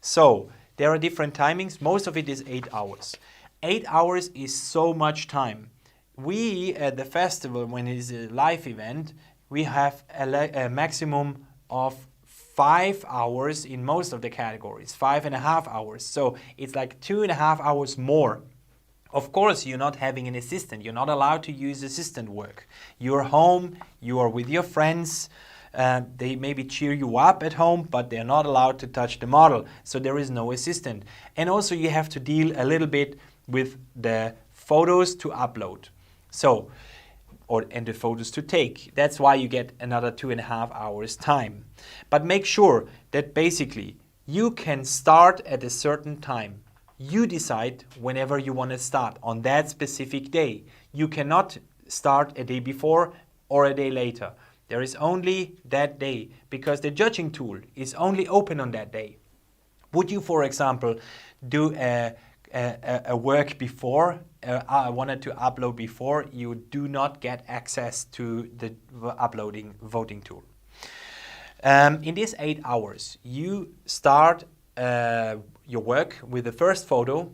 So there are different timings. Most of it is 8 hours. 8 hours is so much time. We at the festival, when it is a live event, we have a maximum of 5 hours in most of the categories, 5.5 hours. So it's like 2.5 hours more. Of course, you're not having an assistant. You're not allowed to use assistant work. You're home, you are with your friends. They maybe cheer you up at home, but they're not allowed to touch the model. So there is no assistant. And also you have to deal a little bit with the photos to upload. So, and the photos to take. That's why you get another 2.5 hours time. But make sure that basically You can start at a certain time. You decide whenever you want to start on that specific day. You cannot start a day before or a day later. There is only that day because the judging tool is only open on that day. Would you, for example, do a work before, I wanted to upload before, you do not get access to the uploading voting tool. In these 8 hours, you start your work with the first photo,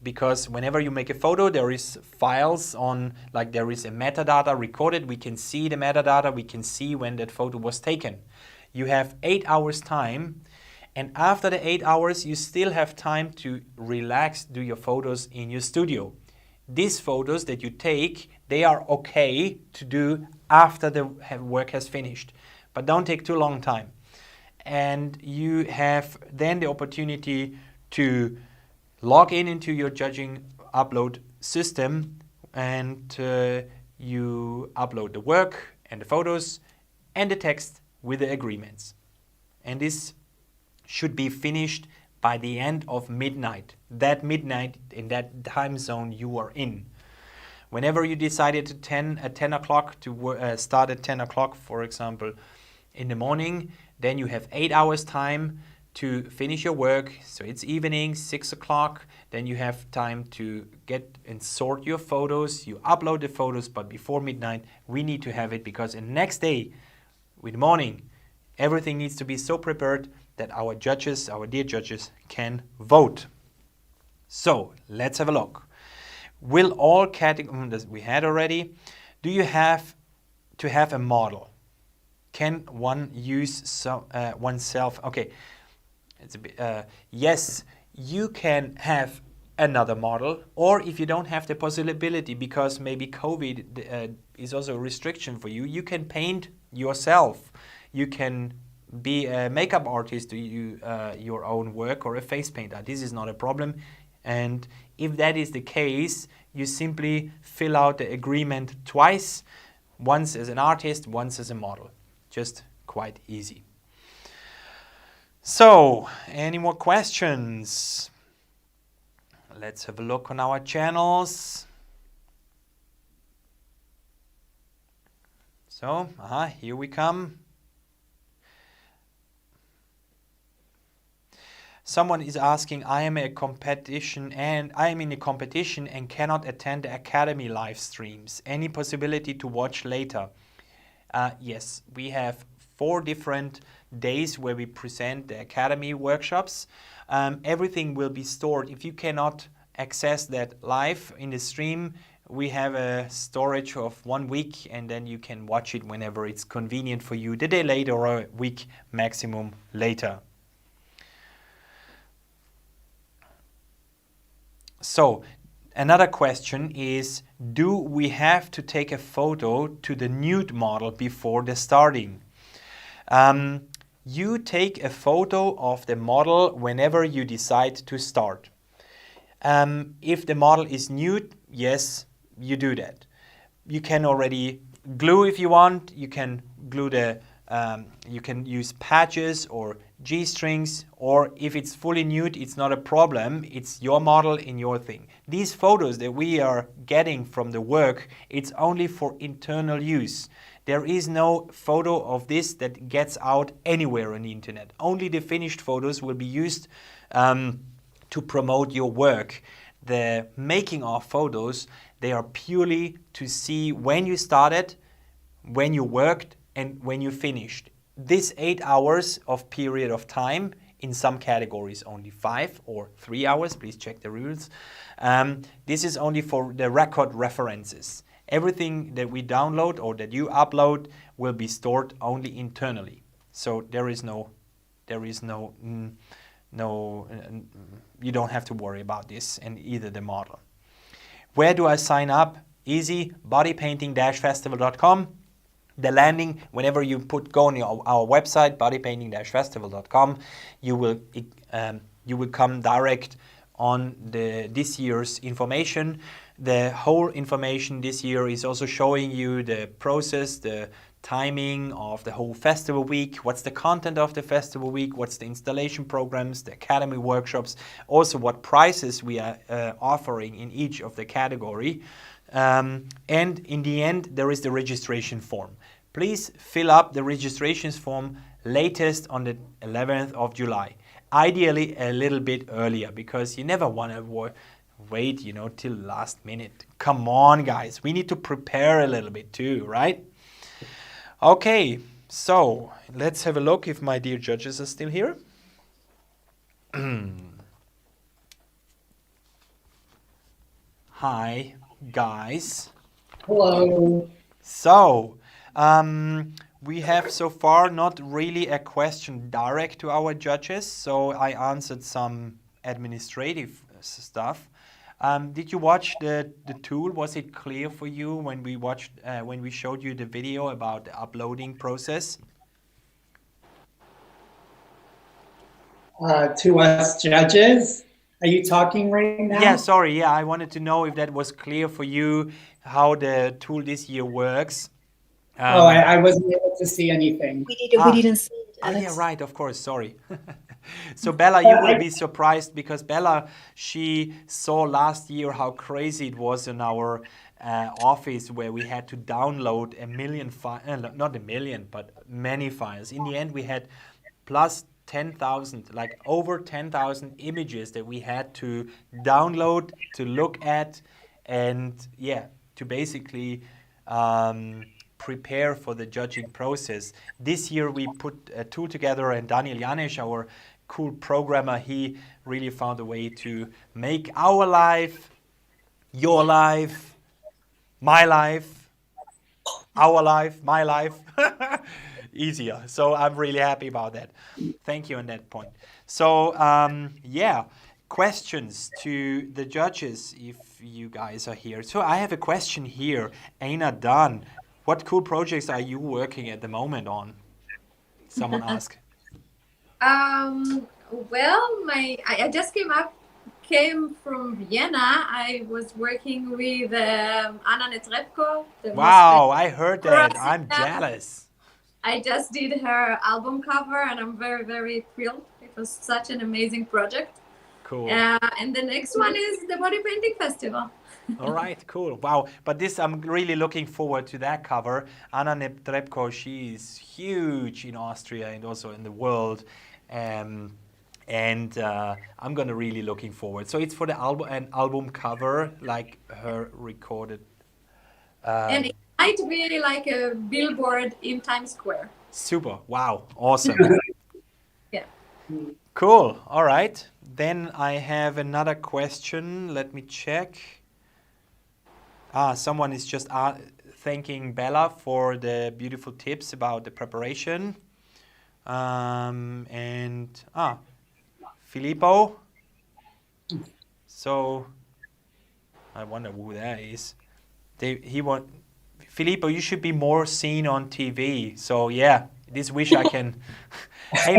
because whenever you make a photo, there is files on, like there is a metadata recorded. We can see the metadata, we can see when that photo was taken. You have 8 hours time, and after the 8 hours, you still have time to relax, do your photos in your studio. These photos that you take, they are okay to do after the work has finished, but don't take too long time. And you have then the opportunity to log into your judging upload system, and you upload the work and the photos and the text with the agreements. And this should be finished by the end of midnight. That midnight in that time zone you are in. Whenever you decided at 10 o'clock to start at 10 o'clock, for example, in the morning, then you have 8 hours time to finish your work. So it's evening, 6 o'clock. Then you have time to get and sort your photos. You upload the photos, but before midnight, we need to have it, because the next day, with the morning, everything needs to be so prepared that our judges, our dear judges, can vote. So let's have a look. Will all categories we had already? Do you have to have a model? Can one use oneself? Okay, it's a bit. Yes, you can have another model, or if you don't have the possibility, because maybe COVID is also a restriction for you, you can paint yourself. You can be a makeup artist, do your own work, or a face painter. This is not a problem. And if that is the case, you simply fill out the agreement twice, once as an artist, once as a model. Just quite easy. So, any more questions? Let's have a look on our channels. So, here we come. Someone is asking, I am in a competition and cannot attend the Academy live streams. Any possibility to watch later? Yes, we have 4 different days where we present the Academy workshops. Everything will be stored. If you cannot access that live in the stream, we have a storage of 1 week, and then you can watch it whenever it's convenient for you, the day later or a week maximum later. So, another question is, do we have to take a photo to the nude model before the starting? You take a photo of the model whenever you decide to start. If the model is nude, yes, you do that. You can already glue if you want. You can glue you can use patches or G-strings, or if it's fully nude, it's not a problem. It's your model in your thing. These photos that we are getting from the work, it's only for internal use. There is no photo of this that gets out anywhere on the internet. Only the finished photos will be used to promote your work. The making of photos, they are purely to see when you started, when you worked, and when you finished. This 8 hours of period of time, in some categories only 5 or 3 hours, please check the rules. This is only for the record references. Everything that we download or that you upload will be stored only internally. So you don't have to worry about this, and either the model. Where do I sign up? Easy, bodypainting-festival.com. The landing, whenever you go on our website, bodypainting-festival.com, you will come direct on this year's information. The whole information this year is also showing you the process, the timing of the whole festival week, what's the content of the festival week, what's the installation programs, the academy workshops, also what prices we are offering in each of the category. And in the end, there is the registration form. Please fill up the registrations form latest on the 11th of July. Ideally a little bit earlier, because you never want to wait, till last minute. Come on, guys. We need to prepare a little bit too, right? Okay, so let's have a look if my dear judges are still here. Hi, guys. Hello. So, we have so far not really a question direct to our judges, so I answered some administrative stuff. Did you watch the tool? Was it clear for you when we showed you the video about the uploading process? To us judges, are you talking right now? Yeah, sorry. Yeah, I wanted to know if that was clear for you, how the tool this year works. I wasn't able to see anything. We didn't see it, Alex. Yeah, right, of course, sorry. So Bella, you will be surprised, because Bella, she saw last year how crazy it was in our office, where we had to download a million files, not a million, but many files. In the end, we had plus 10,000, like over 10,000 images that we had to download, to look at, and to basically prepare for the judging process. This year we put a tool together, and Daniel Janesch, our cool programmer, he really found a way to make our life, your life, my life, our life, my life easier. So I'm really happy about that. Thank you on that point. So questions to the judges if you guys are here. So I have a question here. Einat Dan, what cool projects are you working at the moment on? Someone asked. Well, I just came from Vienna. I was working with Einat Dan. Wow, I heard that. I'm jealous. I just did her album cover, and I'm very, very thrilled. It was such an amazing project. Cool. And the next one is the Body Painting Festival. All right, cool. Wow. But I'm really looking forward to that cover. Einat Dan, she is huge in Austria and also in the world. And I'm going to really looking forward. So it's for the album cover, like her recorded. And it might be like a billboard in Times Square. Super. Wow. Awesome. Yeah. Cool. All right. Then I have another question. Let me check. Someone is just thanking Bella for the beautiful tips about the preparation. Filippo. So I wonder who that is. Filippo, you should be more seen on TV. So yeah, this wish I can. Hey,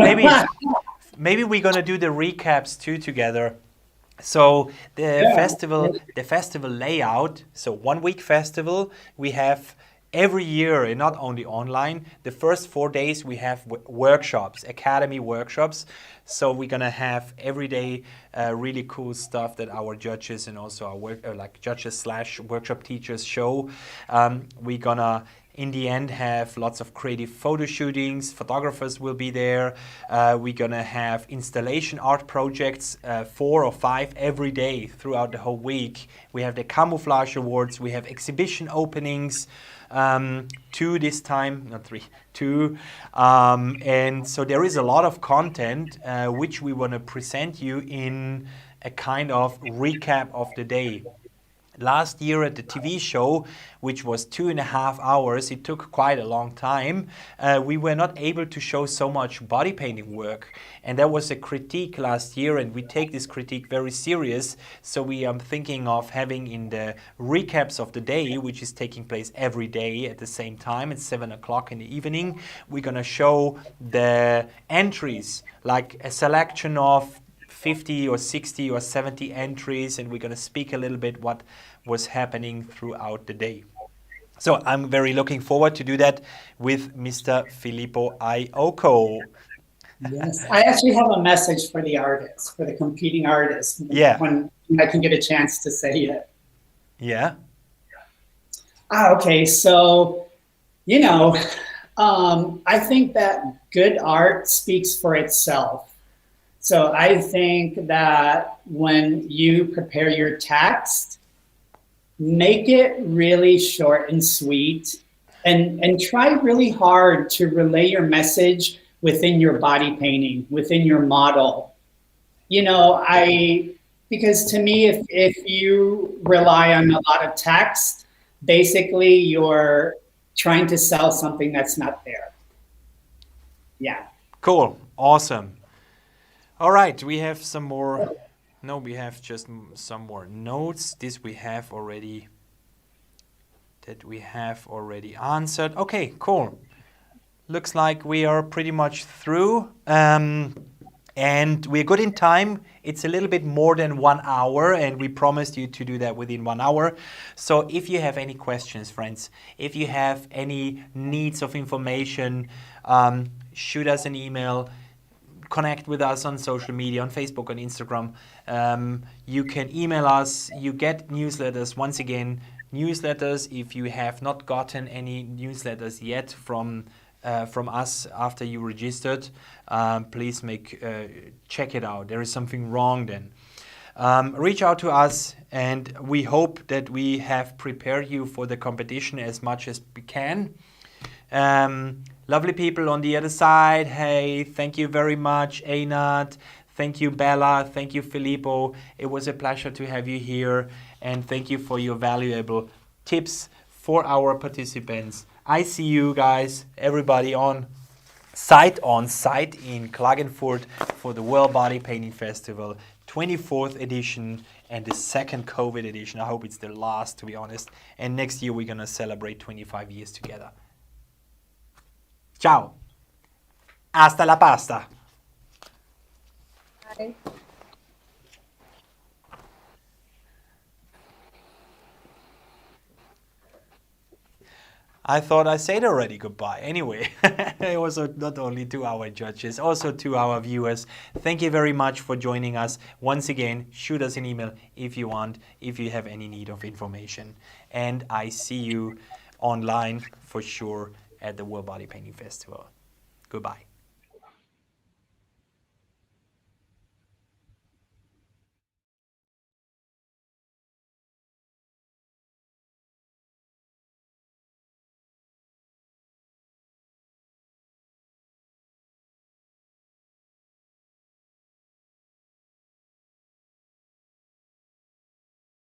maybe we're gonna do the recaps too together. So the festival layout. So 1 week festival. We have every year, and not only online. The first 4 days we have workshops, academy workshops. So we're gonna have every day really cool stuff that our judges and also our judges / workshop teachers show. We're gonna in the end have lots of creative photo shootings. Photographers will be there. We're gonna have installation art projects, 4 or 5 every day throughout the whole week. We have the camouflage awards. We have exhibition openings. 2 this time, not 3, 2. And so there is a lot of content which we want to present you in a kind of recap of the day. Last year at the TV show, which was 2.5 hours, it took quite a long time. We were not able to show so much body painting work. And that was a critique last year, and we take this critique very serious. So we are thinking of having in the recaps of the day, which is taking place every day at the same time at 7 o'clock in the evening, we're going to show the entries, like a selection of 50 or 60 or 70 entries, and we're going to speak a little bit what was happening throughout the day. So I'm very looking forward to do that with Mr. Filippo Ioco. Yes, I actually have a message for the artists, for the competing artists. Yeah. When I can get a chance to say it. Yeah. Okay, so, you know, I think that good art speaks for itself. So I think that when you prepare your text, make it really short and sweet, and try really hard to relay your message within your body painting, within your model. You know, because to me, if you rely on a lot of text, basically you're trying to sell something that's not there. Yeah. Cool. Awesome. All right. We have some more. No, we have just some more notes. This we have already. That we have already answered. Okay, cool. Looks like we are pretty much through. And we're good in time. It's a little bit more than 1 hour, and we promised you to do that within 1 hour. So if you have any questions, friends, if you have any needs of information, shoot us an email, connect with us on social media, on Facebook, on Instagram. You can email us. You get newsletters. Once again, newsletters. If you have not gotten any newsletters yet from us after you registered, please check it out. There is something wrong then. Reach out to us, and we hope that we have prepared you for the competition as much as we can. Lovely people on the other side. Hey, thank you very much, Einat. Thank you, Bella. Thank you, Filippo. It was a pleasure to have you here, and thank you for your valuable tips for our participants. I see you guys, everybody on site in Klagenfurt for the World Bodypainting Festival 24th edition and the second COVID edition. I hope it's the last, to be honest. And next year we're going to celebrate 25 years together. Ciao. Hasta la pasta. Bye. I thought I said already goodbye. Anyway, it was not only to our judges, also to our viewers. Thank you very much for joining us. Once again, shoot us an email if you want, if you have any need of information. And I see you online for sure at the World Body Painting Festival. Goodbye.